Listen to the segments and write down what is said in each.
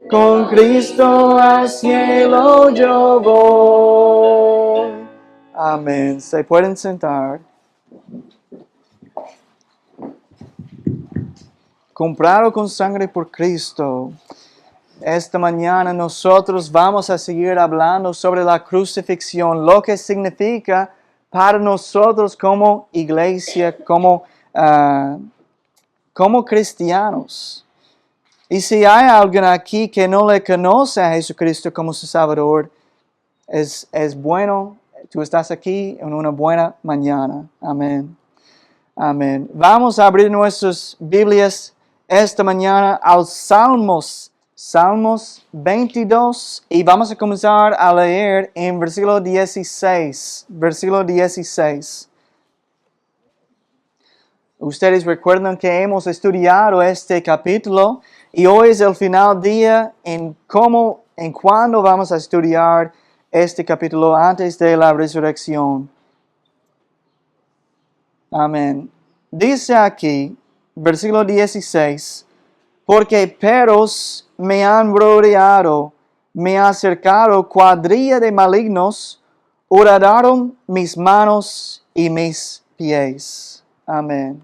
con Cristo al cielo yo voy. Amén. Se pueden sentar. Comprado con sangre por Cristo. Esta mañana nosotros vamos a seguir hablando sobre la crucifixión, lo que significa para nosotros como iglesia, como cristianos. Y si hay alguien aquí que no le conoce a Jesucristo como su Salvador, es bueno, tú estás aquí en una buena mañana. Amén. Amén. Vamos a abrir nuestras Biblias esta mañana al Salmos 22 y vamos a comenzar a leer en versículo 16. Versículo 16. Ustedes recuerdan que hemos estudiado este capítulo y hoy es el final día en cuándo vamos a estudiar este capítulo antes de la resurrección. Amén. Dice aquí, versículo 16, porque perros me han rodeado, me ha acercado cuadrilla de malignos, horadaron mis manos y mis pies. Amén.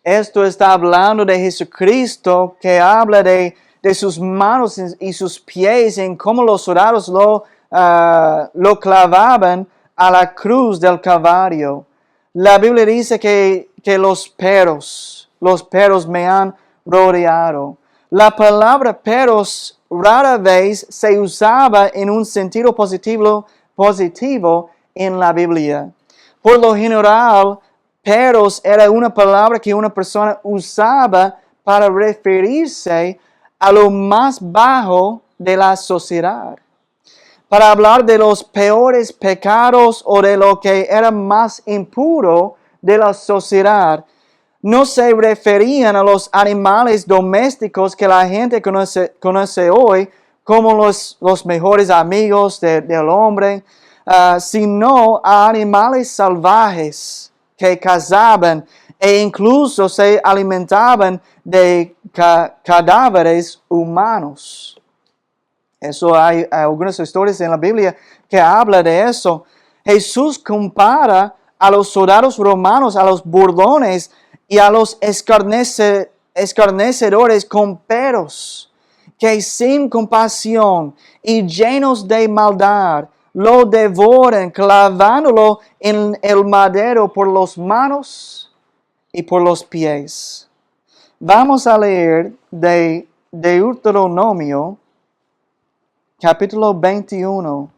Esto está hablando de Jesucristo, que habla de sus manos y sus pies, en cómo los soldados lo clavaban a la cruz del Calvario. La Biblia dice que los perros me han rodeado. La palabra perros rara vez se usaba en un sentido positivo en la Biblia. Por lo general, perros era una palabra que una persona usaba para referirse a lo más bajo de la sociedad. Para hablar de los peores pecados o de lo que era más impuro de la sociedad. No se referían a los animales domésticos que la gente conoce hoy como los mejores amigos del hombre, sino a animales salvajes que cazaban e incluso se alimentaban de cadáveres humanos. Eso hay algunas historias en la Biblia que hablan de eso. Jesús compara a los soldados romanos, a los burlones y a los escarnecedores con perros, que sin compasión y llenos de maldad lo devoran, clavándolo en el madero por las manos y por los pies. Vamos a leer de Deuteronomio, capítulo 21.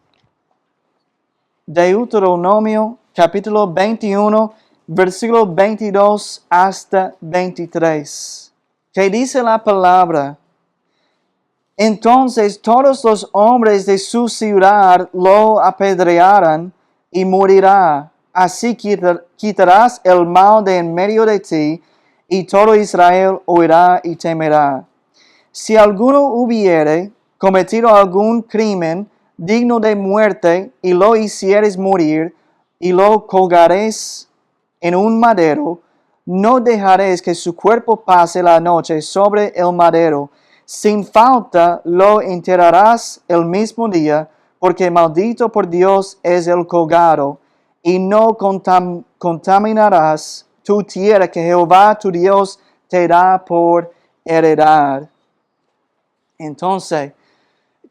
Deuteronomio, capítulo 21, versículo 22 hasta 23. Que dice la palabra: entonces todos los hombres de su ciudad lo apedrearán y morirá. Así quitarás el mal de en medio de ti, y todo Israel oirá y temerá. Si alguno hubiere cometido algún crimen digno de muerte y lo hicieres morir y lo colgares en un madero, no dejaréis que su cuerpo pase la noche sobre el madero. Sin falta lo enterrarás el mismo día, porque maldito por Dios es el colgado, y no contaminarás tu tierra que Jehová tu Dios te da por heredad. Entonces,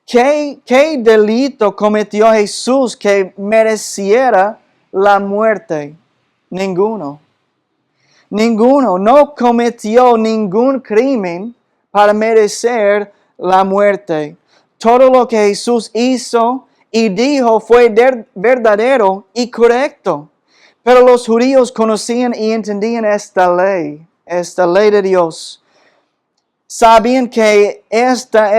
¿qué delito cometió Jesús que mereciera la muerte? Ninguno. Ninguno. No cometió ningún crimen para merecer la muerte. Todo lo que Jesús hizo y dijo fue verdadero y correcto. Pero los judíos conocían y entendían esta ley de Dios. Sabían que esta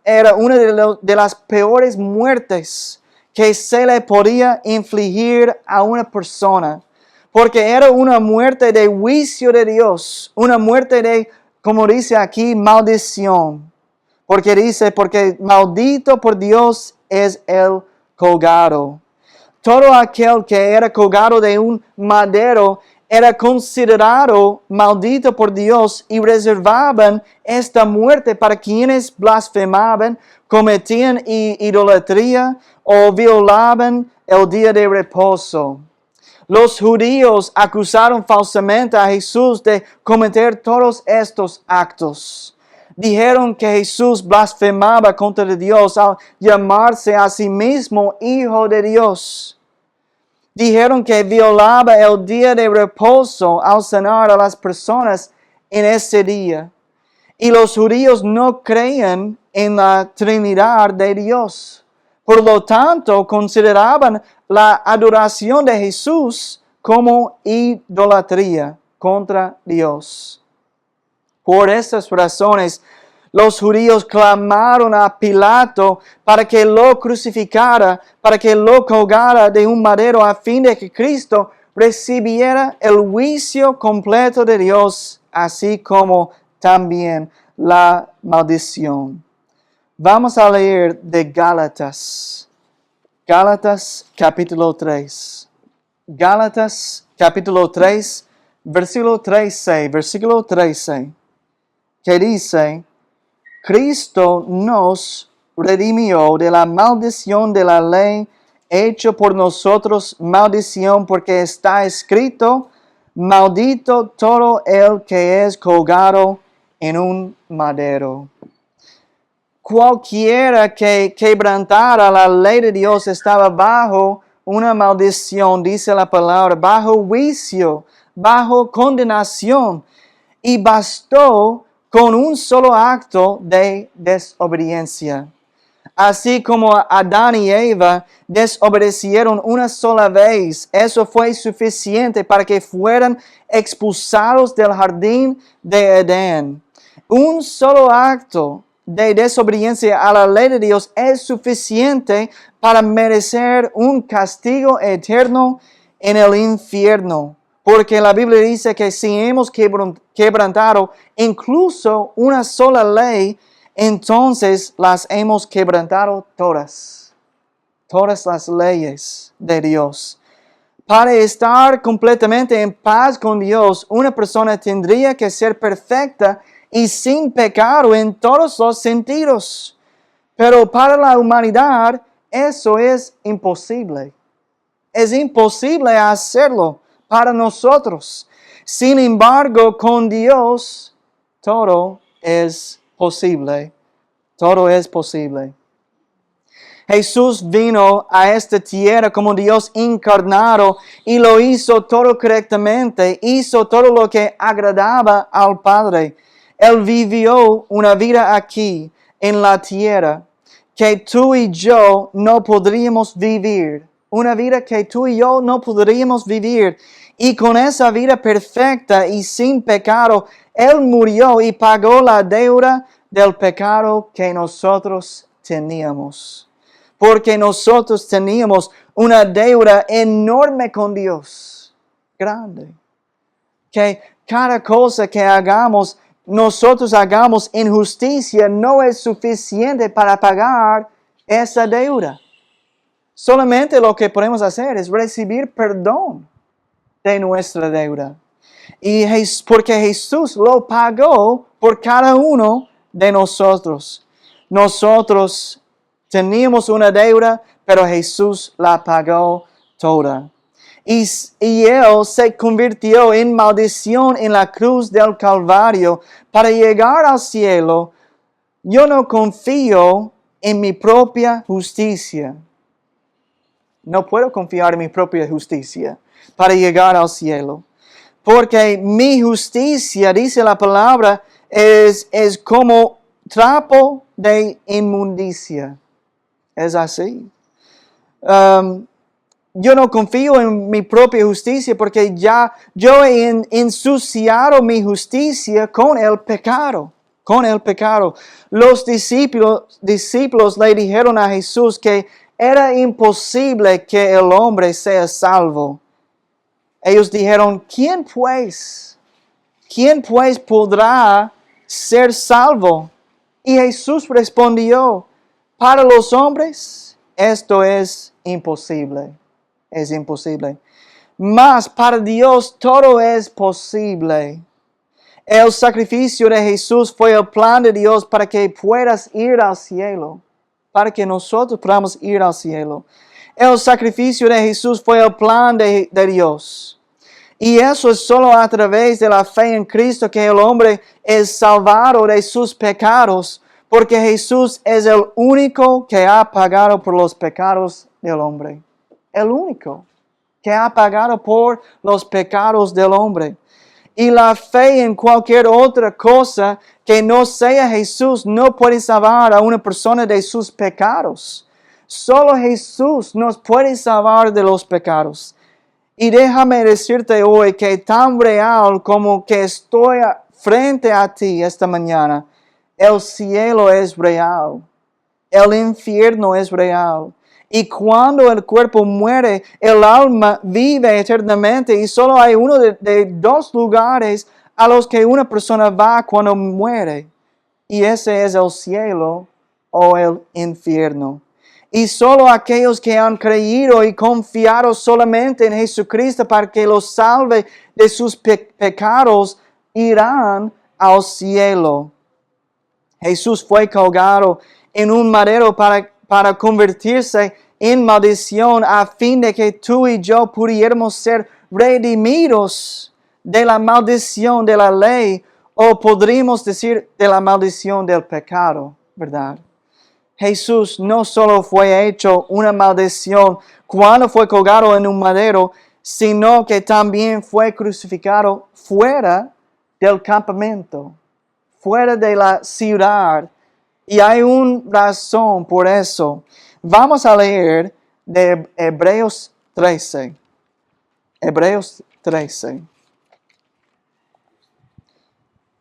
era una de las peores muertes que se le podía infligir a una persona. Porque era una muerte de juicio de Dios. Una muerte de, como dice aquí, maldición. Porque maldito por Dios es el colgado. Todo aquel que era colgado de un madero era considerado maldito por Dios y reservaban esta muerte para quienes blasfemaban, cometían idolatría o violaban el día de reposo. Los judíos acusaron falsamente a Jesús de cometer todos estos actos. Dijeron que Jesús blasfemaba contra Dios al llamarse a sí mismo Hijo de Dios. Dijeron que violaba el día de reposo al sanar a las personas en ese día. Y los judíos no creían en la Trinidad de Dios. Por lo tanto, consideraban la adoración de Jesús como idolatría contra Dios. Por estas razones, los judíos clamaron a Pilato para que lo crucificara, para que lo colgara de un madero a fin de que Cristo recibiera el juicio completo de Dios, así como también la maldición. Vamos a leer de Gálatas. Gálatas capítulo 3. Gálatas capítulo 3, versículo 13, que dice: Cristo nos redimió de la maldición de la ley, hecho por nosotros maldición, porque está escrito: maldito todo el que es colgado en un madero. Cualquiera que quebrantara la ley de Dios estaba bajo una maldición, dice la palabra, bajo juicio, bajo condenación, y bastó con un solo acto de desobediencia. Así como Adán y Eva desobedecieron una sola vez, eso fue suficiente para que fueran expulsados del jardín de Edén. Un solo acto de desobediencia a la ley de Dios es suficiente para merecer un castigo eterno en el infierno. Porque la Biblia dice que si hemos quebrantado incluso una sola ley, entonces las hemos quebrantado todas. Todas las leyes de Dios. Para estar completamente en paz con Dios, una persona tendría que ser perfecta y sin pecado en todos los sentidos. Pero para la humanidad eso es imposible. Es imposible hacerlo para nosotros. Sin embargo, con Dios todo es posible. Todo es posible. Jesús vino a esta tierra como Dios encarnado y lo hizo todo correctamente, hizo todo lo que agradaba al Padre. Él vivió una vida aquí en la tierra que tú y yo no podríamos vivir. Una vida que tú y yo no podríamos vivir. Y con esa vida perfecta y sin pecado, Él murió y pagó la deuda del pecado que nosotros teníamos. Porque nosotros teníamos una deuda enorme con Dios. Grande. Que cada cosa que nosotros hagamos injusticia no es suficiente para pagar esa deuda. Solamente lo que podemos hacer es recibir perdón de nuestra deuda. Y porque Jesús lo pagó por cada uno de nosotros. Nosotros teníamos una deuda, pero Jesús la pagó toda. Y Él se convirtió en maldición en la cruz del Calvario para llegar al cielo. Yo no confío en mi propia justicia. No puedo confiar en mi propia justicia para llegar al cielo. Porque mi justicia, dice la palabra, es como trapo de inmundicia. Es así. Yo no confío en mi propia justicia porque yo he ensuciado mi justicia con el pecado. Con el pecado. Los discípulos le dijeron a Jesús que era imposible que el hombre sea salvo. Ellos dijeron, ¿quién pues podrá ser salvo? Y Jesús respondió, para los hombres esto es imposible. Es imposible. Mas para Dios todo es posible. El sacrificio de Jesús fue el plan de Dios para que puedas ir al cielo, para que nosotros podamos ir al cielo. El sacrificio de Jesús fue el plan de Dios. Y eso es solo a través de la fe en Cristo que el hombre es salvado de sus pecados, porque Jesús es el único que ha pagado por los pecados del hombre. El único que ha pagado por los pecados del hombre. Y la fe en cualquier otra cosa que no sea Jesús no puede salvar a una persona de sus pecados. Solo Jesús nos puede salvar de los pecados. Y déjame decirte hoy que tan real como que estoy frente a ti esta mañana, el cielo es real, el infierno es real. Y cuando el cuerpo muere, el alma vive eternamente. Y solo hay uno de dos lugares a los que una persona va cuando muere. Y ese es el cielo o el infierno. Y solo aquellos que han creído y confiado solamente en Jesucristo para que los salve de sus pecados irán al cielo. Jesús fue colgado en un madero para convertirse en maldición a fin de que tú y yo pudiéramos ser redimidos de la maldición de la ley, o podríamos decir de la maldición del pecado, ¿verdad? Jesús no solo fue hecho una maldición cuando fue colgado en un madero, sino que también fue crucificado fuera del campamento, fuera de la ciudad. Y hay una razón por eso. Vamos a leer de Hebreos 13. Hebreos 13.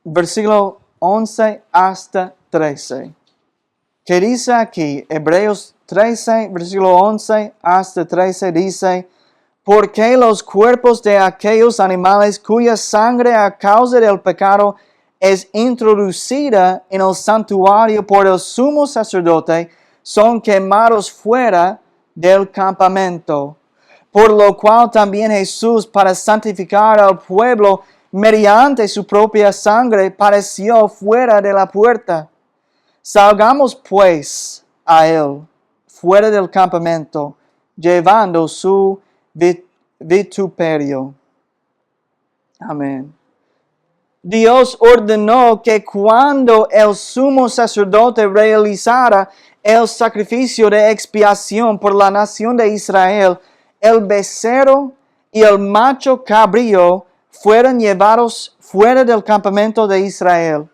Versículo 11 hasta 13. ¿Qué dice aquí? Hebreos 13, versículo 11 hasta 13 dice: porque los cuerpos de aquellos animales cuya sangre a causa del pecado es introducida en el santuario por el sumo sacerdote, son quemados fuera del campamento. Por lo cual también Jesús, para santificar al pueblo mediante su propia sangre, padeció fuera de la puerta. Salgamos pues a él, fuera del campamento, llevando su vituperio. Amén. Dios ordenó que cuando el sumo sacerdote realizara el sacrificio de expiación por la nación de Israel, el becerro y el macho cabrío fueran llevados fuera del campamento de Israel,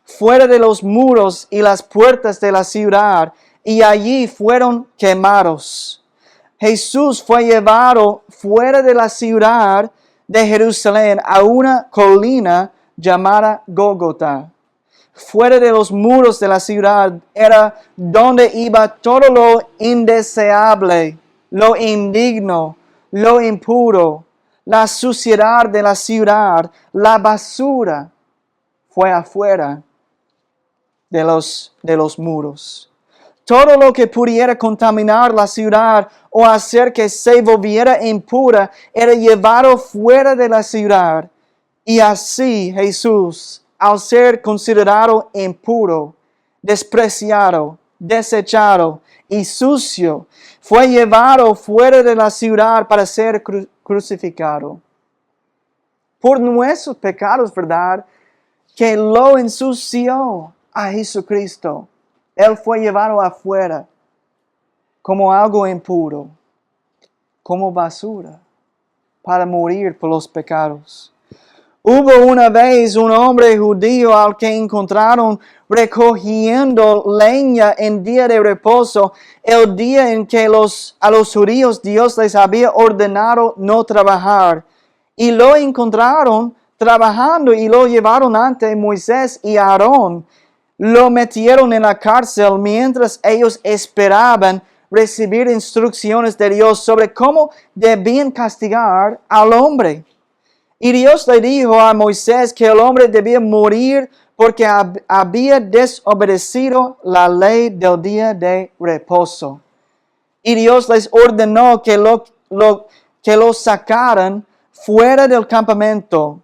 fuera de los muros y las puertas de la ciudad, y allí fueron quemados. Jesús fue llevado fuera de la ciudad de Jerusalén a una colina llamada Gólgota. Fuera de los muros de la ciudad era donde iba todo lo indeseable, lo indigno, lo impuro, la suciedad de la ciudad, la basura. Fue afuera de los muros. Todo lo que pudiera contaminar la ciudad o hacer que se volviera impura era llevado fuera de la ciudad. Y así Jesús, al ser considerado impuro, despreciado, desechado y sucio, fue llevado fuera de la ciudad para ser crucificado. Por nuestros pecados, ¿verdad? Que lo ensució a Jesucristo. Él fue llevado afuera como algo impuro, como basura, para morir por los pecados. Hubo una vez un hombre judío al que encontraron recogiendo leña en día de reposo, el día en que a los judíos Dios les había ordenado no trabajar. Y lo encontraron trabajando y lo llevaron ante Moisés y Aarón. Lo metieron en la cárcel mientras ellos esperaban recibir instrucciones de Dios sobre cómo debían castigar al hombre. Y Dios le dijo a Moisés que el hombre debía morir porque había desobedecido la ley del día de reposo. Y Dios les ordenó que que los sacaran fuera del campamento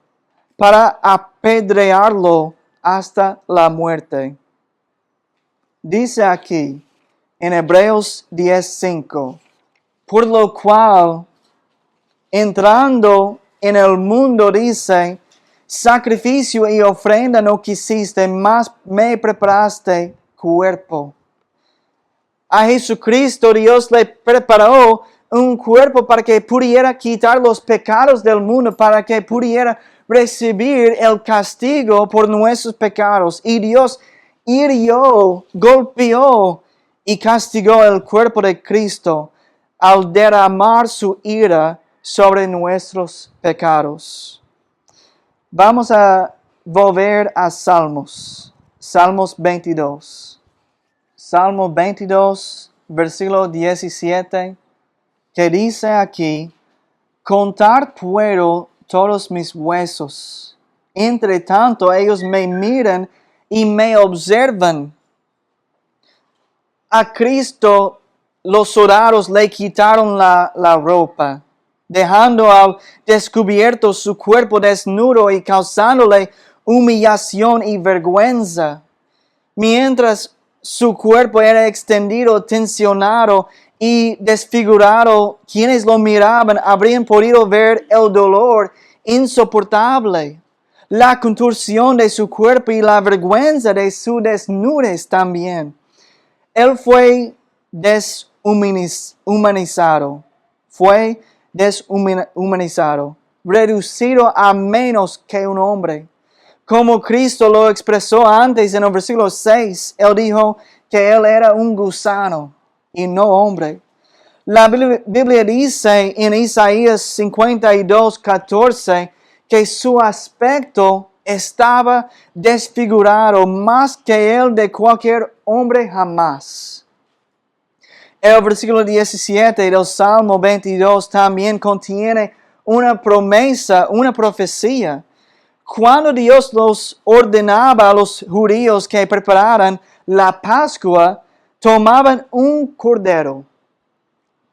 para apedrearlo hasta la muerte. Dice aquí en Hebreos 10:5, por lo cual, entrando en el mundo, dice, sacrificio y ofrenda no quisiste, mas me preparaste cuerpo. A Jesucristo Dios le preparó un cuerpo para que pudiera quitar los pecados del mundo, para que pudiera recibir el castigo por nuestros pecados. Y Dios hirió, golpeó y castigó el cuerpo de Cristo al derramar su ira sobre nuestros pecados. Vamos a volver a Salmos 22. Salmo 22, versículo 17, que dice aquí, contar puedo todos mis huesos, entre tanto ellos me miran y me observan. A Cristo los soldados le quitaron la ropa, dejando al descubierto su cuerpo desnudo y causándole humillación y vergüenza. Mientras su cuerpo era extendido, tensionado y desfigurado, quienes lo miraban habrían podido ver el dolor insoportable, la contorsión de su cuerpo y la vergüenza de su desnudez también. Él fue deshumanizado, reducido a menos que un hombre. Como Cristo lo expresó antes en el versículo 6, Él dijo que Él era un gusano y no hombre. La Biblia dice en Isaías 52:14 que su aspecto estaba desfigurado más que el de cualquier hombre jamás. El versículo 17 del Salmo 22 también contiene una promesa, una profecía. Cuando Dios los ordenaba a los judíos que prepararan la Pascua, tomaban un cordero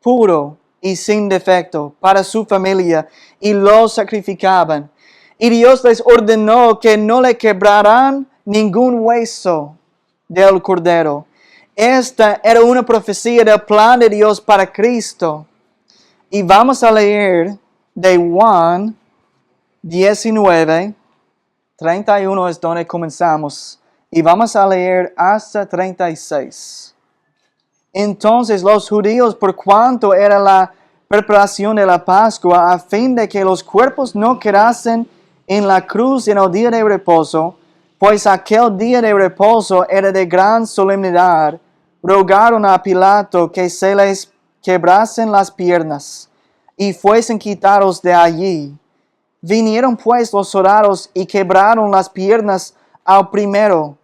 puro y sin defecto para su familia y lo sacrificaban. Y Dios les ordenó que no le quebraran ningún hueso del cordero. Esta era una profecía del plan de Dios para Cristo. Y vamos a leer de Juan 19, 31 es donde comenzamos. Y vamos a leer hasta 36. Entonces los judíos, por cuanto era la preparación de la Pascua, a fin de que los cuerpos no quedasen en la cruz en el día de reposo, pues aquel día de reposo era de gran solemnidad, rogaron a Pilato que se les quebrasen las piernas y fuesen quitados de allí. Vinieron pues los soldados y quebraron las piernas al primero,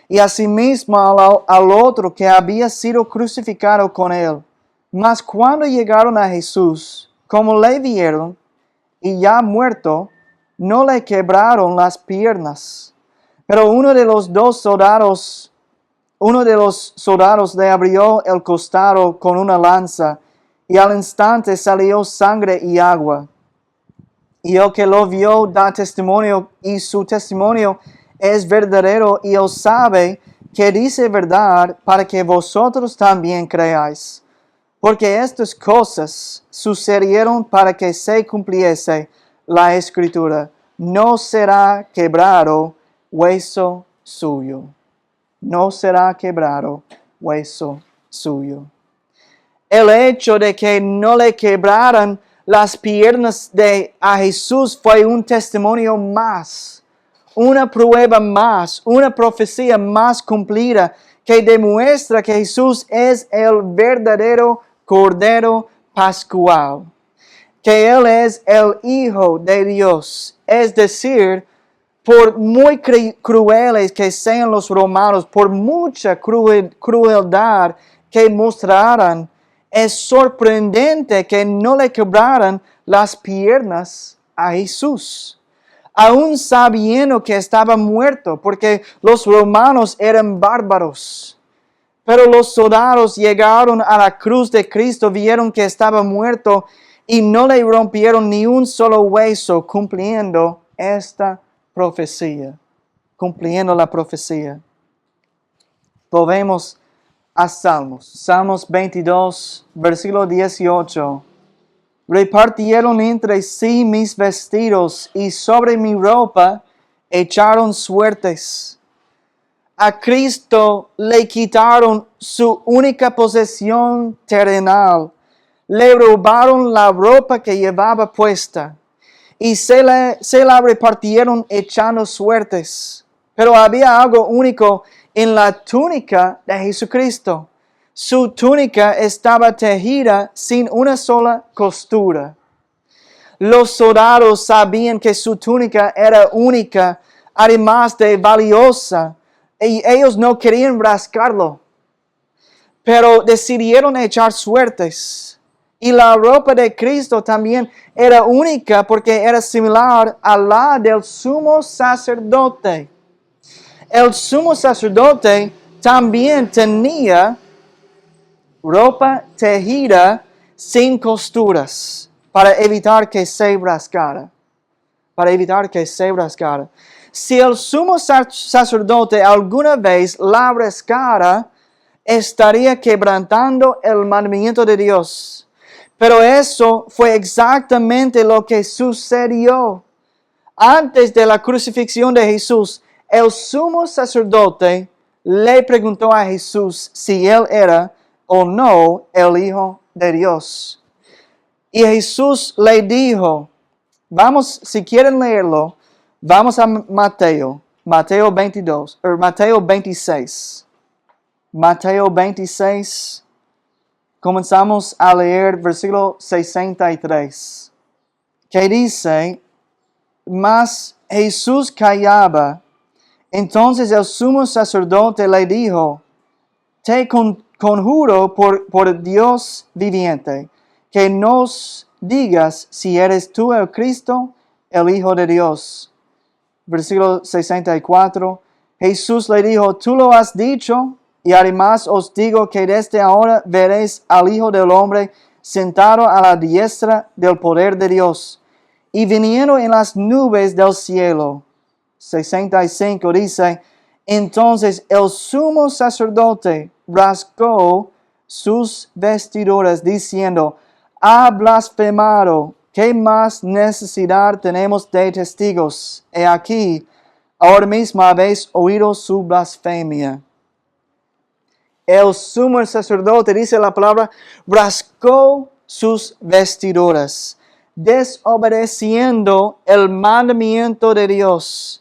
y asimismo al otro que había sido crucificado con él. Mas cuando llegaron a Jesús, como le vieron, y ya muerto, no le quebraron las piernas. Pero uno de los soldados le abrió el costado con una lanza, y al instante salió sangre y agua. Y el que lo vio da testimonio, y su testimonio es verdadero, y él sabe que dice verdad, para que vosotros también creáis. Porque estas cosas sucedieron para que se cumpliese la Escritura. No será quebrado hueso suyo. No será quebrado hueso suyo. El hecho de que no le quebraran las piernas a Jesús fue un testimonio más, una prueba más, una profecía más cumplida que demuestra que Jesús es el verdadero Cordero Pascual, que Él es el Hijo de Dios. Es decir, por muy crueles que sean los romanos, por mucha crueldad que mostraran, es sorprendente que no le quebraran las piernas a Jesús, aún sabiendo que estaba muerto, porque los romanos eran bárbaros. Pero los soldados llegaron a la cruz de Cristo, vieron que estaba muerto y no le rompieron ni un solo hueso, cumpliendo esta profecía. Cumpliendo la profecía. Volvemos a Salmos. Salmos 22, versículo 18. Repartieron entre sí mis vestidos y sobre mi ropa echaron suertes. A Cristo le quitaron su única posesión terrenal. Le robaron la ropa que llevaba puesta y se la repartieron echando suertes. Pero había algo único en la túnica de Jesucristo. Su túnica estaba tejida sin una sola costura. Los soldados sabían que su túnica era única, además de valiosa, y ellos no querían rascarlo, pero decidieron echar suertes. Y la ropa de Cristo también era única porque era similar a la del sumo sacerdote. El sumo sacerdote también tenía ropa tejida sin costuras para evitar que se rascara. Si el sumo sacerdote alguna vez la rascara, estaría quebrantando el mandamiento de Dios. Pero eso fue exactamente lo que sucedió. Antes de la crucifixión de Jesús, el sumo sacerdote le preguntó a Jesús si él era o no el Hijo de Dios. Y Jesús le dijo, vamos, si quieren leerlo, vamos a Mateo 26. Mateo 26, comenzamos a leer versículo 63, que dice, mas Jesús callaba. Entonces el sumo sacerdote le dijo, te conjuro por Dios viviente, que nos digas si eres tú el Cristo, el Hijo de Dios. Versículo 64, Jesús le dijo, tú lo has dicho, y además os digo que desde ahora veréis al Hijo del Hombre sentado a la diestra del poder de Dios, y viniendo en las nubes del cielo. 65 dice, entonces el sumo sacerdote rasgó sus vestiduras diciendo, ha blasfemado, ¿qué más necesidad tenemos de testigos? He aquí, ahora mismo habéis oído su blasfemia. El sumo sacerdote, dice la palabra, rasgó sus vestiduras, desobedeciendo el mandamiento de Dios.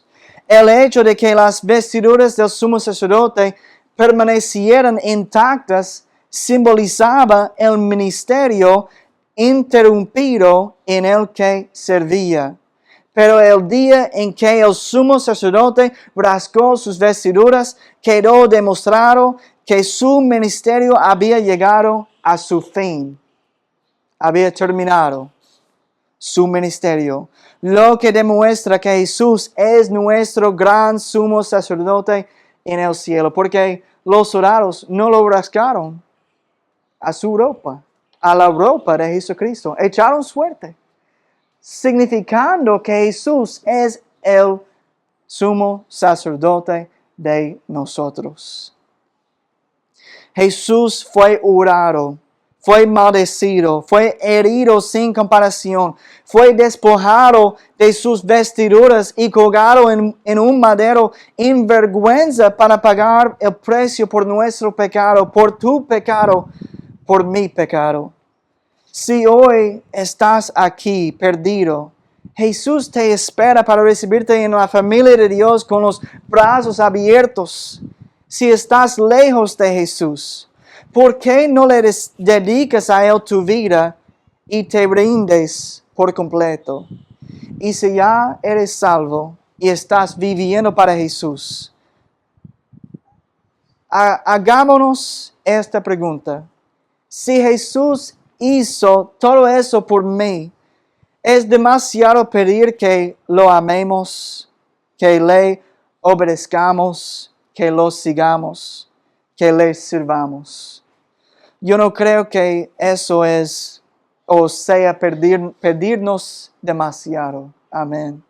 El hecho de que las vestiduras del sumo sacerdote permanecieran intactas simbolizaba el ministerio interrumpido en el que servía. Pero el día en que el sumo sacerdote rasgó sus vestiduras, quedó demostrado que su ministerio había llegado a su fin. Había terminado su ministerio. Lo que demuestra que Jesús es nuestro gran sumo sacerdote en el cielo. Porque los soldados no lo rasgaron a su ropa, a la ropa de Jesucristo. Echaron suerte, significando que Jesús es el sumo sacerdote de nosotros. Jesús fue hurtado, fue maldecido, fue herido sin comparación, fue despojado de sus vestiduras y colgado en un madero en vergüenza para pagar el precio por nuestro pecado, por tu pecado, por mi pecado. Si hoy estás aquí perdido, Jesús te espera para recibirte en la familia de Dios con los brazos abiertos. Si estás lejos de Jesús, ¿por qué no le dedicas a Él tu vida y te rindes por completo? Y si ya eres salvo y estás viviendo para Jesús, hagámonos esta pregunta. Si Jesús hizo todo eso por mí, ¿es demasiado pedir que lo amemos, que le obedezcamos, que lo sigamos, que le sirvamos? Yo no creo que eso es o sea pedirnos demasiado. Amén.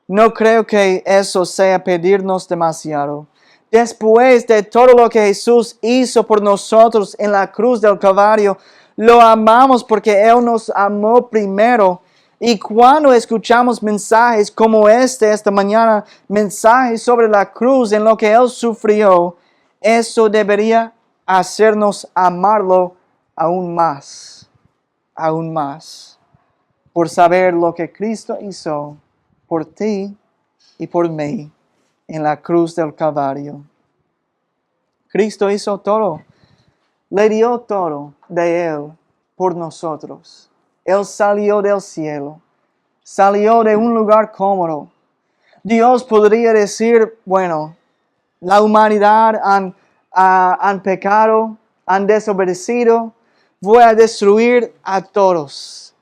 No creo que eso sea pedirnos demasiado. Después de todo lo que Jesús hizo por nosotros en la cruz del Calvario, lo amamos porque Él nos amó primero. Y cuando escuchamos mensajes como esta mañana, mensajes sobre la cruz en lo que Él sufrió, eso debería hacernos amarlo aún más, por saber lo que Cristo hizo por ti y por mí en la cruz del Calvario. Cristo hizo todo, le dio todo de Él por nosotros. Él salió del cielo, salió de un lugar cómodo. Dios podría decir, bueno, la humanidad han pecado, han desobedecido, voy a destruir a todos.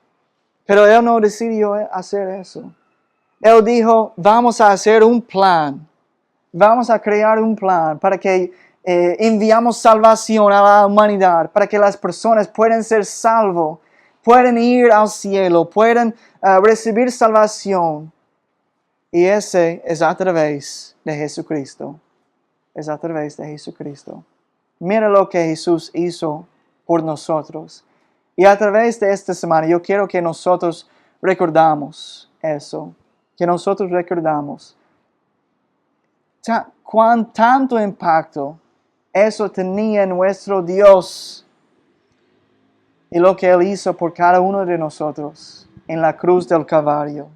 Pero Él no decidió hacer eso. Él dijo, vamos a hacer un plan. Vamos a crear un plan para que enviamos salvación a la humanidad, para que las personas puedan ser salvos, puedan ir al cielo, puedan recibir salvación. Y ese es a través de Jesucristo. Es a través de Jesucristo. Mira lo que Jesús hizo por nosotros. Y a través de esta semana yo quiero que nosotros recordamos eso. Que nosotros recordamos cuán tanto impacto eso tenía en nuestro Dios y lo que Él hizo por cada uno de nosotros en la cruz del Calvario.